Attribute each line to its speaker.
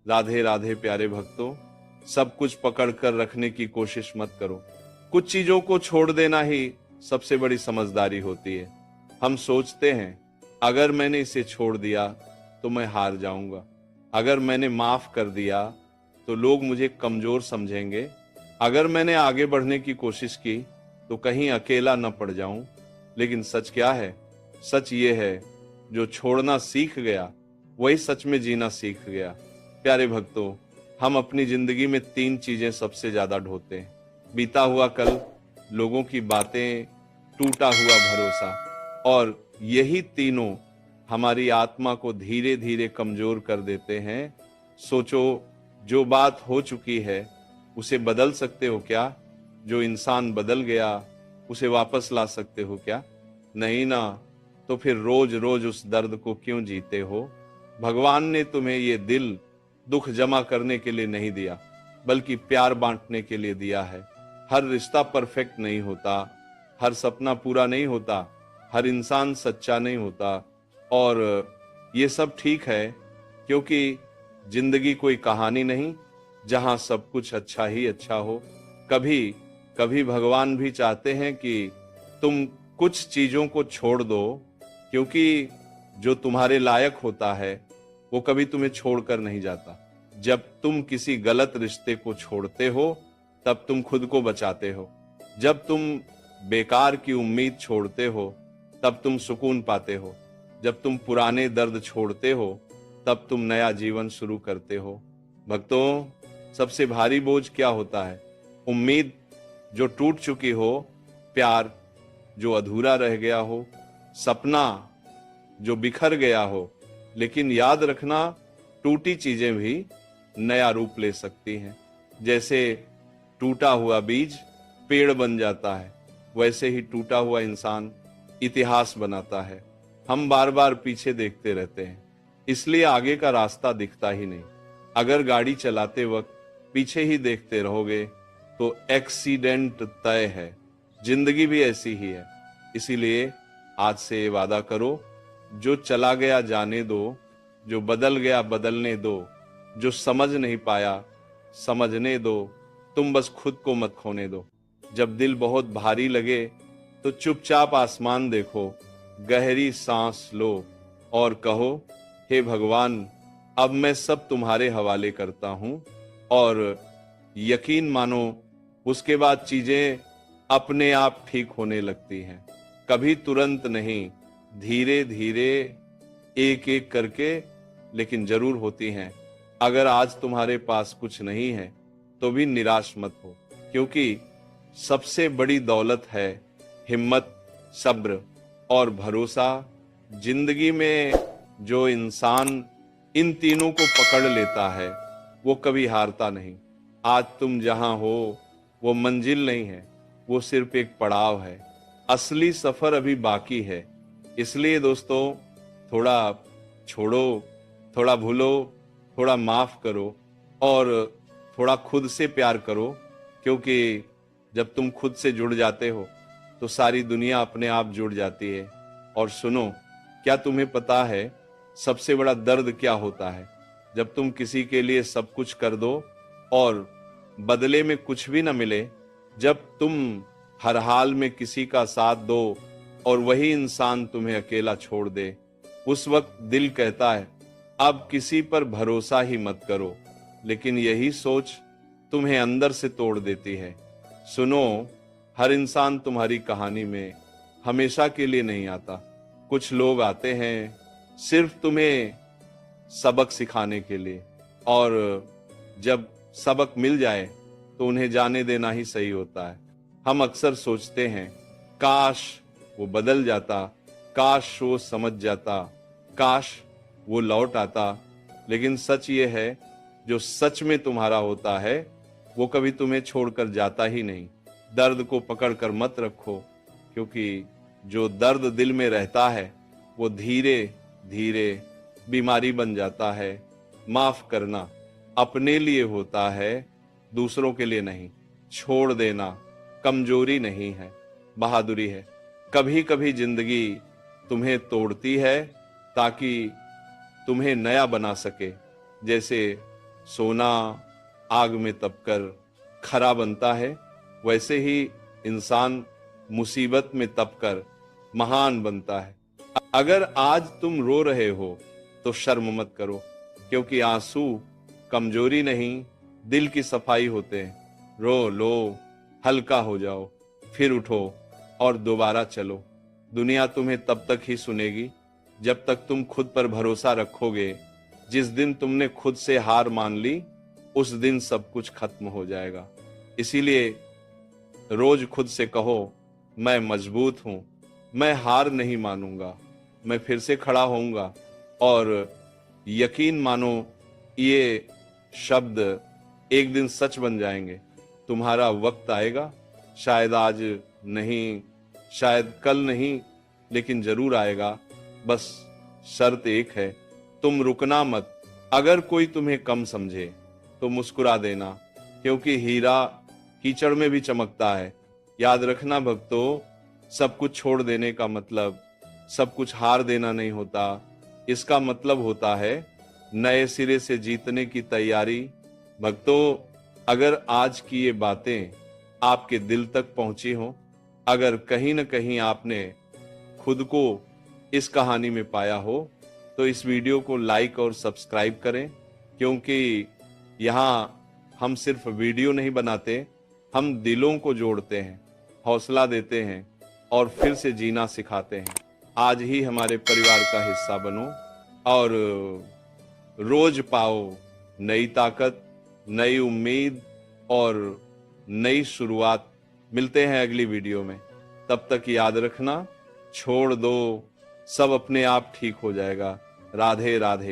Speaker 1: राधे राधे प्यारे भक्तों, सब कुछ पकड़ कर रखने की कोशिश मत करो। कुछ चीजों को छोड़ देना ही सबसे बड़ी समझदारी होती है। हम सोचते हैं अगर मैंने इसे छोड़ दिया तो मैं हार जाऊंगा, अगर मैंने माफ कर दिया तो लोग मुझे कमजोर समझेंगे, अगर मैंने आगे बढ़ने की कोशिश की तो कहीं अकेला न पड़ जाऊं। लेकिन सच क्या है? सच ये है, जो छोड़ना सीख गया वही सच में जीना सीख गया। प्यारे भक्तों, हम अपनी जिंदगी में 3 चीजें सबसे ज्यादा ढोते हैं: बीता हुआ कल, लोगों की बातें, टूटा हुआ भरोसा। और यही तीनों हमारी आत्मा को धीरे धीरे कमजोर कर देते हैं। सोचो, जो बात हो चुकी है उसे बदल सकते हो क्या? जो इंसान बदल गया उसे वापस ला सकते हो क्या? नहीं ना। तो फिर रोज रोज उस दर्द को क्यों जीते हो? भगवान ने तुम्हें ये दिल दुख जमा करने के लिए नहीं दिया, बल्कि प्यार बांटने के लिए दिया है। हर रिश्ता परफेक्ट नहीं होता, हर सपना पूरा नहीं होता, हर इंसान सच्चा नहीं होता। और ये सब ठीक है, क्योंकि जिंदगी कोई कहानी नहीं जहां सब कुछ अच्छा ही अच्छा हो। कभी कभी भगवान भी चाहते हैं कि तुम कुछ चीजों को छोड़ दो, क्योंकि जो तुम्हारे लायक होता है वो कभी तुम्हें छोड़कर नहीं जाता। जब तुम किसी गलत रिश्ते को छोड़ते हो तब तुम खुद को बचाते हो। जब तुम बेकार की उम्मीद छोड़ते हो तब तुम सुकून पाते हो। जब तुम पुराने दर्द छोड़ते हो तब तुम नया जीवन शुरू करते हो। भक्तों, सबसे भारी बोझ क्या होता है? उम्मीद जो टूट चुकी हो, प्यार जो अधूरा रह गया हो, सपना जो बिखर गया हो। लेकिन याद रखना, टूटी चीजें भी नया रूप ले सकती हैं। जैसे टूटा हुआ बीज पेड़ बन जाता है, वैसे ही टूटा हुआ इंसान इतिहास बनाता है। हम बार बार पीछे देखते रहते हैं, इसलिए आगे का रास्ता दिखता ही नहीं। अगर गाड़ी चलाते वक्त पीछे ही देखते रहोगे तो एक्सीडेंट तय है। जिंदगी भी ऐसी ही है। इसीलिए आज से ये वादा करो, जो चला गया जाने दो, जो बदल गया बदलने दो, जो समझ नहीं पाया समझने दो, तुम बस खुद को मत खोने दो। जब दिल बहुत भारी लगे तो चुपचाप आसमान देखो, गहरी सांस लो और कहो, हे भगवान, अब मैं सब तुम्हारे हवाले करता हूं। और यकीन मानो, उसके बाद चीजें अपने आप ठीक होने लगती हैं। कभी तुरंत नहीं, धीरे धीरे, एक एक करके, लेकिन जरूर होती हैं। अगर आज तुम्हारे पास कुछ नहीं है तो भी निराश मत हो, क्योंकि सबसे बड़ी दौलत है हिम्मत, सब्र और भरोसा। जिंदगी में जो इंसान इन तीनों को पकड़ लेता है वो कभी हारता नहीं। आज तुम जहां हो वो मंजिल नहीं है, वो सिर्फ एक पड़ाव है। असली सफर अभी बाकी है। इसलिए दोस्तों, थोड़ा छोड़ो, थोड़ा भूलो, थोड़ा माफ करो और थोड़ा खुद से प्यार करो, क्योंकि जब तुम खुद से जुड़ जाते हो तो सारी दुनिया अपने आप जुड़ जाती है। और सुनो, क्या तुम्हें पता है सबसे बड़ा दर्द क्या होता है? जब तुम किसी के लिए सब कुछ कर दो और बदले में कुछ भी न मिले। जब तुम हर हाल में किसी का साथ दो और वही इंसान तुम्हें अकेला छोड़ दे, उस वक्त दिल कहता है अब किसी पर भरोसा ही मत करो। लेकिन यही सोच तुम्हें अंदर से तोड़ देती है। सुनो, हर इंसान तुम्हारी कहानी में हमेशा के लिए नहीं आता। कुछ लोग आते हैं सिर्फ तुम्हें सबक सिखाने के लिए, और जब सबक मिल जाए तो उन्हें जाने देना ही सही होता है। हम अक्सर सोचते हैं काश वो बदल जाता, काश वो समझ जाता, काश वो लौट आता। लेकिन सच ये है, जो सच में तुम्हारा होता है वो कभी तुम्हें छोड़कर जाता ही नहीं। दर्द को पकड़कर मत रखो, क्योंकि जो दर्द दिल में रहता है वो धीरे धीरे बीमारी बन जाता है। माफ करना अपने लिए होता है, दूसरों के लिए नहीं। छोड़ देना कमजोरी नहीं है, बहादुरी है। कभी कभी जिंदगी तुम्हें तोड़ती है ताकि तुम्हें नया बना सके। जैसे सोना आग में तपकर खरा बनता है, वैसे ही इंसान मुसीबत में तपकर महान बनता है। अगर आज तुम रो रहे हो तो शर्म मत करो, क्योंकि आंसू कमजोरी नहीं, दिल की सफाई होते हैं। रो लो, हल्का हो जाओ, फिर उठो और दोबारा चलो। दुनिया तुम्हें तब तक ही सुनेगी जब तक तुम खुद पर भरोसा रखोगे। जिस दिन तुमने खुद से हार मान ली, उस दिन सब कुछ खत्म हो जाएगा। इसीलिए रोज खुद से कहो, मैं मजबूत हूं, मैं हार नहीं मानूंगा, मैं फिर से खड़ा होऊंगा। और यकीन मानो, ये शब्द एक दिन सच बन जाएंगे। तुम्हारा वक्त आएगा, शायद आज नहीं, शायद कल नहीं, लेकिन जरूर आएगा। बस शर्त एक है, तुम रुकना मत। अगर कोई तुम्हें कम समझे तो मुस्कुरा देना, क्योंकि हीरा कीचड़ में भी चमकता है। याद रखना भक्तों, सब कुछ छोड़ देने का मतलब सब कुछ हार देना नहीं होता। इसका मतलब होता है नए सिरे से जीतने की तैयारी। भक्तों, अगर आज की ये बातें आपके दिल तक पहुंची हो, अगर कहीं न कहीं आपने खुद को इस कहानी में पाया हो, तो इस वीडियो को लाइक और सब्सक्राइब करें, क्योंकि यहाँ हम सिर्फ वीडियो नहीं बनाते, हम दिलों को जोड़ते हैं, हौसला देते हैं और फिर से जीना सिखाते हैं। आज ही हमारे परिवार का हिस्सा बनो और रोज पाओ नई ताकत, नई उम्मीद और नई शुरुआत। मिलते हैं अगली वीडियो में। तब तक याद रखना, छोड़ दो, सब अपने आप ठीक हो जाएगा। राधे राधे।